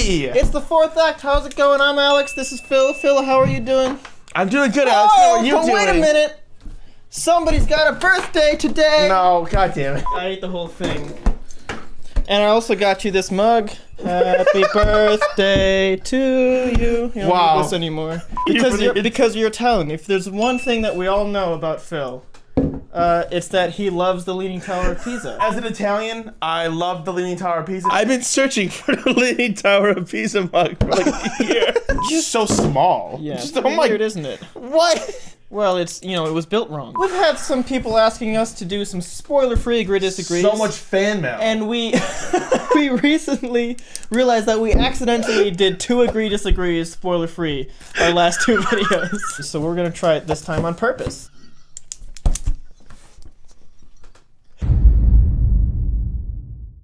Hey! It's the fourth act. How's it going? I'm Alex. This is Phil. Phil, how are you doing? I'm doing good, Alex. How are you doing? Wait a minute. Somebody's got a birthday today. No, god damn it. I ate the whole thing. And I also got you this mug. Happy birthday to you. You don't need this anymore. Because you're Italian. If there's one thing that we all know about Phil, it's that he loves the Leaning Tower of Pisa. As an Italian, I love the Leaning Tower of Pisa. I've been searching for the Leaning Tower of Pisa mug for like a year. Just so small. Yeah, just, it's weird, isn't it? What? Well, it's, you know, it was built wrong. We've had some people asking us to do some spoiler-free agree disagrees. So much fan mail. And we we recently realized that we accidentally did 2 agree disagrees spoiler-free our last 2 videos. So we're gonna try it this time on purpose.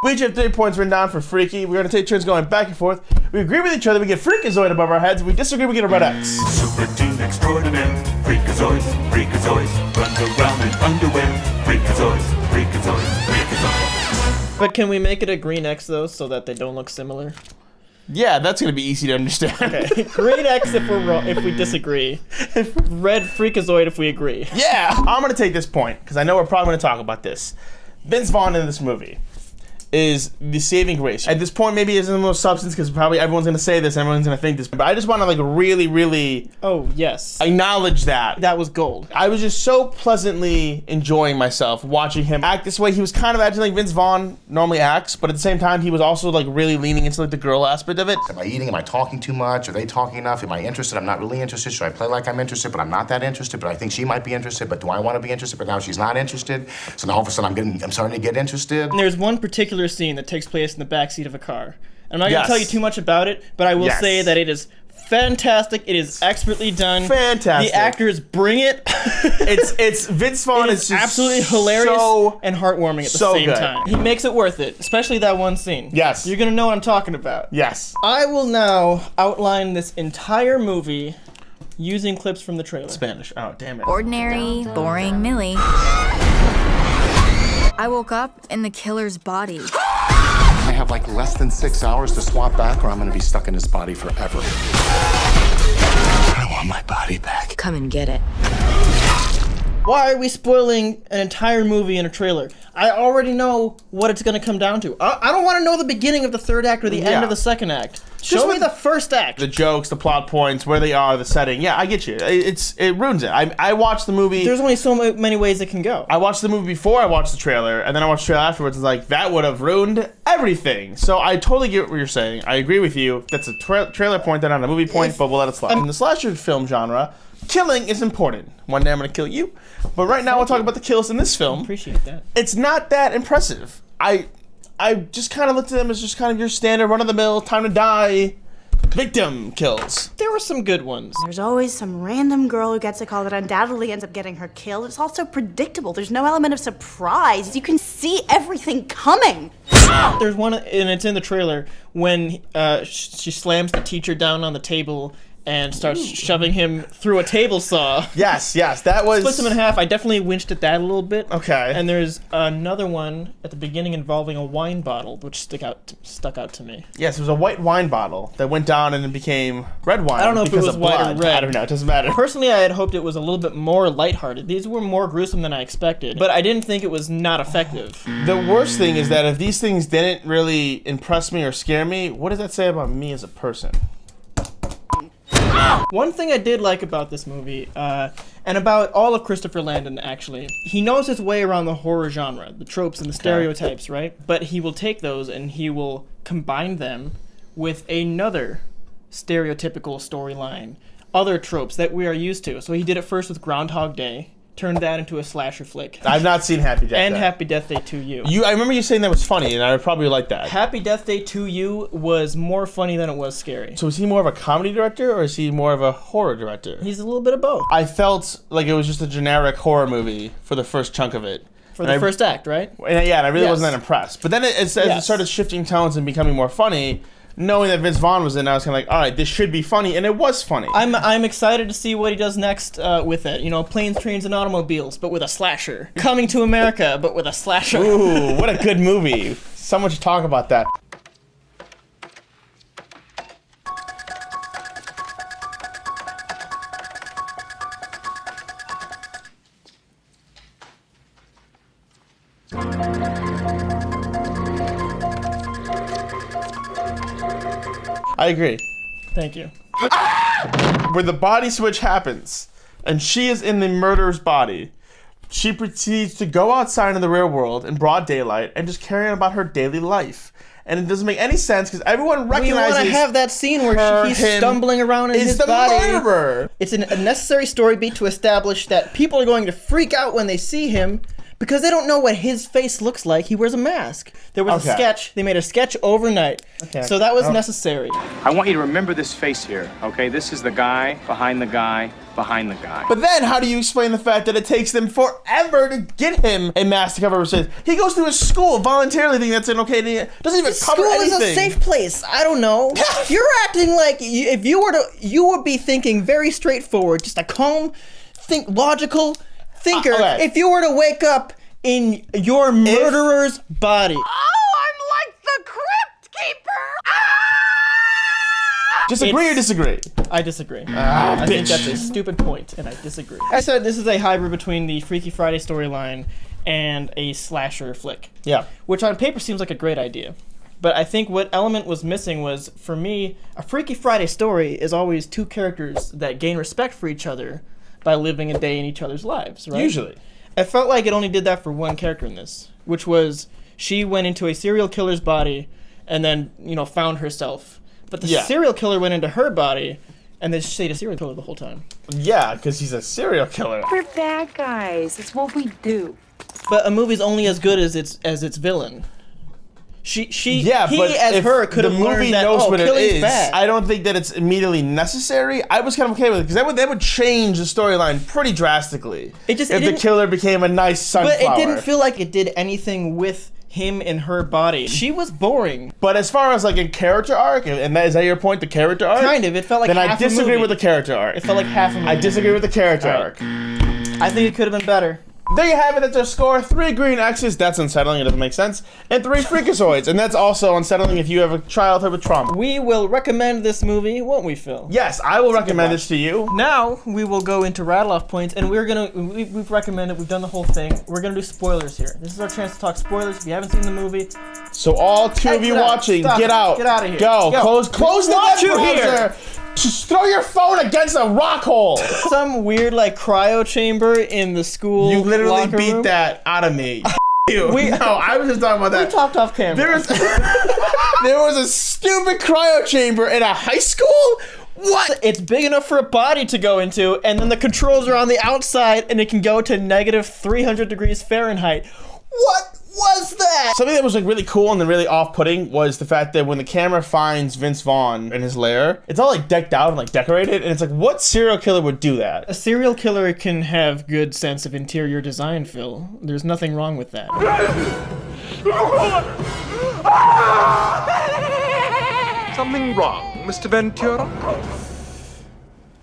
We each have 3 points written down for freaky. We're gonna take turns going back and forth. We agree with each other, we get freakazoid above our heads. We disagree, we get a red X. Super team extraordinaire, freakazoids, freakazoids, run around in underwear, freakazoids, freakazoids, freakazoids. But can we make it a green X though, so that they don't look similar? Yeah, that's gonna be easy to understand. Okay, green X if we're wrong, if we disagree. Red freakazoid if we agree. Yeah, I'm gonna take this point, because I know we're probably gonna talk about this. Vince Vaughn in this movie is the saving grace. At this point, maybe it isn't the most substance, because probably everyone's gonna say this, everyone's gonna think this, but I just wanna like really Oh, yes. acknowledge that. That was gold. I was just so pleasantly enjoying myself watching him act this way. He was kind of acting like Vince Vaughn normally acts, but at the same time, he was also like really leaning into like the girl aspect of it. Am I eating? Am I talking too much? Are they talking enough? Am I interested? I'm not really interested. Should I play like I'm interested, but I'm not that interested, but I think she might be interested, but do I want to be interested? But now she's not interested. So now all of a sudden I'm starting to get interested. And there's one particular scene that takes place in the backseat of a car. I'm not gonna tell you too much about it, but I will say that it is fantastic. It is expertly done. Fantastic. The actors bring it. It's Vince Vaughn is just absolutely hilarious and heartwarming at the same time. He makes it worth it, especially that one scene. Yes. You're gonna know what I'm talking about. Yes. I will now outline this entire movie using clips from the trailer. Spanish. Oh, damn it. Ordinary, boring Millie. I woke up in the killer's body. I have like less than 6 hours to swap back or I'm gonna be stuck in this body forever. I want my body back. Come and get it. Why are we spoiling an entire movie in a trailer? I already know what it's gonna come down to. I don't wanna know the beginning of the 3rd act or the end of the 2nd act. Show me the 1st act. The jokes, the plot points, where they are, the setting. Yeah, I get you. It ruins it. I watched the movie. There's only so many ways it can go. I watched the movie before I watched the trailer, and then I watched the trailer afterwards. It's like, that would have ruined everything. So I totally get what you're saying. I agree with you. That's a trailer point, then not a movie point, but we'll let it slide. In the slasher film genre, killing is important. One day I'm gonna kill you. But right now we'll talk about the kills in this film. I appreciate that. It's not that impressive. I just kind of looked at them as just kind of your standard run-of-the-mill, time to die, victim kills. There were some good ones. There's always some random girl who gets a call that undoubtedly ends up getting her killed. It's also predictable. There's no element of surprise. You can see everything coming. There's one, and it's in the trailer, when she slams the teacher down on the table and starts shoving him through a table saw. Yes, that was... Splits him in half. I definitely winched at that a little bit. Okay. And there's another one at the beginning involving a wine bottle, which stuck out to me. Yes, it was a white wine bottle that went down and it became red wine. I don't know if it was white or red. I don't know, it doesn't matter. Personally, I had hoped it was a little bit more lighthearted. These were more gruesome than I expected, but I didn't think it was not effective. The worst thing is that if these things didn't really impress me or scare me, what does that say about me as a person? One thing I did like about this movie, and about all of Christopher Landon, actually, he knows his way around the horror genre, the tropes and the stereotypes, right? But he will take those and he will combine them with another stereotypical storyline, other tropes that we are used to. So he did it first with Groundhog Day, turned that into a slasher flick. I've not seen Happy Death Day. And Happy Death Day 2U. I remember you saying that was funny, and I would probably like that. Happy Death Day 2U was more funny than it was scary. So is he more of a comedy director, or is he more of a horror director? He's a little bit of both. I felt like it was just a generic horror movie for the first chunk of it. For the first act, right? And I really wasn't that impressed. But then as it started shifting tones and becoming more funny, knowing that Vince Vaughn was in, I was kind of like, all right, this should be funny, and it was funny. I'm excited to see what he does next with it. You know, Planes, Trains, and Automobiles, but with a slasher. Coming to America, but with a slasher. Ooh, what a good movie. So much to talk about that. I agree. Thank you. Where the body switch happens, and she is in the murderer's body, she proceeds to go outside in the real world in broad daylight and just carry on about her daily life. And it doesn't make any sense because everyone We recognizes want to have that scene where he's him stumbling around in is his the body. murderer. It's a necessary story beat to establish that people are going to freak out when they see him because they don't know what his face looks like. He wears a mask. There was a Okay. sketch. They made a sketch overnight. Okay. So that was necessary. I want you to remember this face here, okay? This is the guy behind the guy behind the guy. But then, how do you explain the fact that it takes them forever to get him a mask to cover his face? He goes to his school voluntarily thinking that's an okay thing. Doesn't even cover School anything. is a safe place. I don't know. You're acting like if you were to, you would be thinking very straightforward, just a calm, logical thinker. Okay. If you were to wake up in your murderer's body. Disagree or disagree? I disagree. I think bitch. that's a stupid point, and I disagree. I said this is a hybrid between the Freaky Friday storyline and a slasher flick. Yeah. Which on paper seems like a great idea. But I think what element was missing was, for me, a Freaky Friday story is always two characters that gain respect for each other by living a day in each other's lives, right? Usually. I felt like it only did that for one character in this, which was she went into a serial killer's body and then, found herself. But the serial killer went into her body and they stayed a serial killer the whole time. Yeah, because he's a serial killer. We're bad guys. It's what we do. But a movie's only as good as its villain. He but as if her could the have movie learned that knows what it killing's is, bad. I don't think that it's immediately necessary. I was kind of okay with it because that would change the storyline pretty drastically. It just- if it the didn't- killer became a nice sunflower. But it didn't feel like it did anything with him in her body. She was boring. But as far as like a character arc, and is that your point, the character arc? Kind of. It felt like Then I half a disagree movie. with the character arc. It felt like half a movie. I disagree with the character All right. arc. I think it could have been better. There you have it. That's our score. 3 green X's. That's unsettling. It doesn't make sense. And 3 freakazoids. And that's also unsettling if you have a childhood with trauma. We will recommend this movie, won't we, Phil? Yes, I will recommend this to you. Now we will go into rattle off points, and we've recommended, we've done the whole thing. We're gonna do spoilers here. This is our chance to talk spoilers. If you haven't seen the movie, So all 2 of you Exit out. watching, Stop get it. out. Get outta here. Go. Go. Close the Want web you here. browser. Just throw your phone against a rock hole. some weird like cryo chamber in the school. You literally locker beat room. that out of me. No, We- I was just talking about We that. talked off camera. There was a stupid cryo chamber in a high school? What? It's big enough for a body to go into, and then the controls are on the outside, and it can go to negative 300 degrees Fahrenheit. What was that? Something that was like really cool and then really off-putting was the fact that when the camera finds Vince Vaughn in his lair, it's all like decked out and like decorated, and it's like, what serial killer would do that? A serial killer can have good sense of interior design, Phil. There's nothing wrong with that. Something wrong, Mr. Ventura?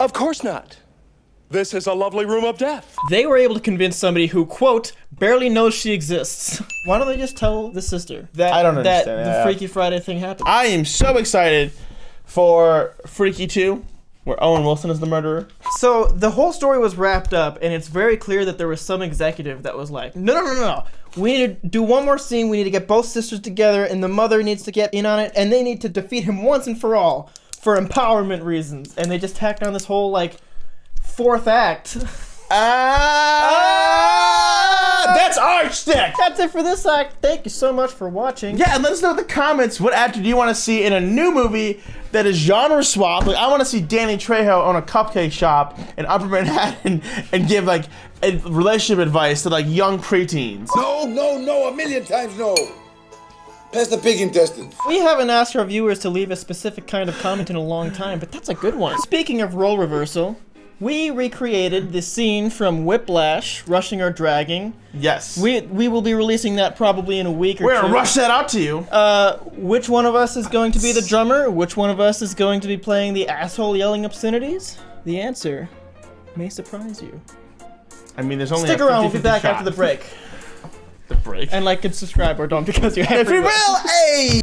Of course not. This is a lovely room of death. They were able to convince somebody who, quote, barely knows she exists. Why don't they just tell the sister that, I don't that understand, the yeah. Freaky Friday thing happened? I am so excited for Freaky 2, where Owen Wilson is the murderer. So the whole story was wrapped up, and it's very clear that there was some executive that was like, no. We need to do one more scene. We need to get both sisters together, and the mother needs to get in on it, and they need to defeat him once and for all for empowerment reasons. And they just tacked on this whole, like, 4th act. That's our stick! That's it for this act. Thank you so much for watching. Yeah, and let us know in the comments what actor do you want to see in a new movie that is genre swap. Like, I want to see Danny Trejo own a cupcake shop in Upper Manhattan and give like relationship advice to like young preteens. No, a million times no. Pass the pig intestines. We haven't asked our viewers to leave a specific kind of comment in a long time, but that's a good one. Speaking of role reversal, we recreated the scene from Whiplash, Rushing or Dragging. Yes. We will be releasing that probably in a week or We're two. gonna rush that out to you. Which one of us is going to be the drummer? Which one of us is going to be playing the asshole yelling obscenities? The answer may surprise you. I mean, there's only Stick a around, we'll 50-50 be back shot. after the break. The break. And like and subscribe, or don't, because you're If we will, hey!